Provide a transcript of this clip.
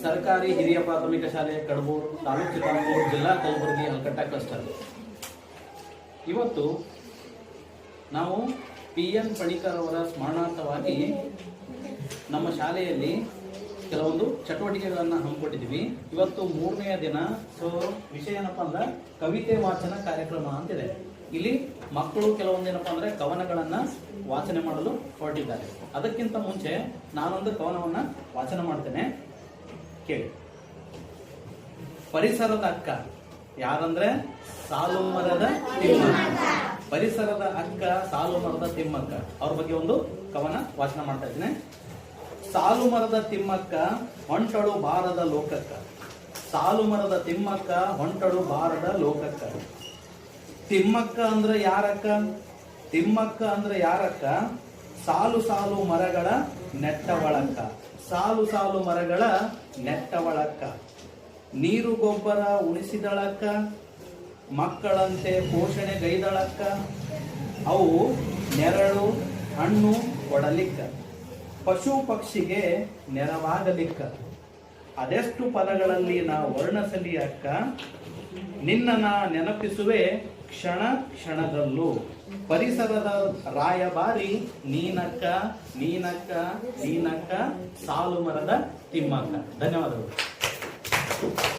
ಸರ್ಕಾರಿ ಹಿರಿಯ ಪ್ರಾಥಮಿಕ ಶಾಲೆ ಕಡಬೂರು, ತಾಲೂಕು ಚಿಕ್ಕಮಗಳೂರು, ಜಿಲ್ಲಾ ಕಲಬುರಗಿ, ಹಲ್ಕಟ್ಟ ಕ್ಲಸ್ಟರ್. ಇವತ್ತು ನಾವು PN ಪಣಿಕರ್ ಅವರ ಸ್ಮರಣಾರ್ಥವಾಗಿ ನಮ್ಮ ಶಾಲೆಯಲ್ಲಿ ಕೆಲವೊಂದು ಚಟುವಟಿಕೆಗಳನ್ನು ಹಮ್ಮಿಕೊಂಡಿದ್ದೀವಿ. ಇವತ್ತು 3ನೇ ದಿನ. ಸೊ ವಿಷಯ ಏನಪ್ಪಾ ಅಂದ್ರೆ ಕವಿತೆ ವಾಚನ ಕಾರ್ಯಕ್ರಮ ಅಂತಿದೆ. ಇಲ್ಲಿ ಮಕ್ಕಳು ಕೆಲವೊಂದೇನಪ್ಪ ಅಂದ್ರೆ ಕವನಗಳನ್ನ ವಾಚನೆ ಮಾಡಲು ಹೊರಟಿದ್ದಾರೆ. ಅದಕ್ಕಿಂತ ಮುಂಚೆ ನಾನೊಂದು ಕವನವನ್ನ ವಾಚನ ಮಾಡ್ತೇನೆ, ಕೇಳಿ. ಪರಿಸರದ ಅಕ್ಕ ಯಾರಂದ್ರೆ ಸಾಲು ಮರದ ತಿಮ್ಮಕ್ಕ. ಪರಿಸರದ ಅಕ್ಕ ಸಾಲು ಮರದ ತಿಮ್ಮಕ್ಕ ಅವ್ರ ಬಗ್ಗೆ ಒಂದು ಕವನ ವಾಚನ ಮಾಡ್ತಾ ಇದ್ದೇನೆ. ಸಾಲು ಮರದ ತಿಮ್ಮಕ್ಕ ಹೊಂಟಳು ಬಾರದ ಲೋಕಕ್ಕ. ಸಾಲು ಮರದ ತಿಮ್ಮಕ್ಕ ಹೊಂಟಳು ಬಾರದ ಲೋಕಕ್ಕ. ತಿಮ್ಮಕ್ಕ ಅಂದ್ರೆ ಯಾರಕ್ಕ? ತಿಮ್ಮಕ್ಕ ಅಂದ್ರೆ ಯಾರಕ್ಕ? ಸಾಲು ಸಾಲು ಮರಗಳ ನೆಟ್ಟವಳಕ್ಕ. ಸಾಲು ಸಾಲು ಮರಗಳ ನೆಟ್ಟವಳಕ್ಕ. ನೀರು ಗೊಬ್ಬರ ಉಣಿಸಿದಳಕ್ಕ. ಮಕ್ಕಳಂತೆ ಪೋಷಣೆ ಗೈದಳಕ್ಕ. ಅವು ನೆರಳು ಹಣ್ಣು ಕೊಡಲಿಕ್ಕ. ಪಶು ಪಕ್ಷಿಗೆ ನೆರವಾಗಲಿಕ್ಕ. ಅದೆಷ್ಟು ಪದಗಳಲ್ಲಿ ನಾ ವರ್ಣಿಸಲಿ ಅಕ್ಕ. ನಿನ್ನ ನಾ ನೆನಪಿಸುವೆ ಕ್ಷಣ ಕ್ಷಣದಲ್ಲೂ. ಪರಿಸರದ ರಾಯಭಾರಿ ನೀನಕ್ಕ ನೀನಕ್ಕ ನೀನಕ್ಕ ಸಾಲು ಮರದ ತಿಮ್ಮಕ್ಕ. ಧನ್ಯವಾದಗಳು.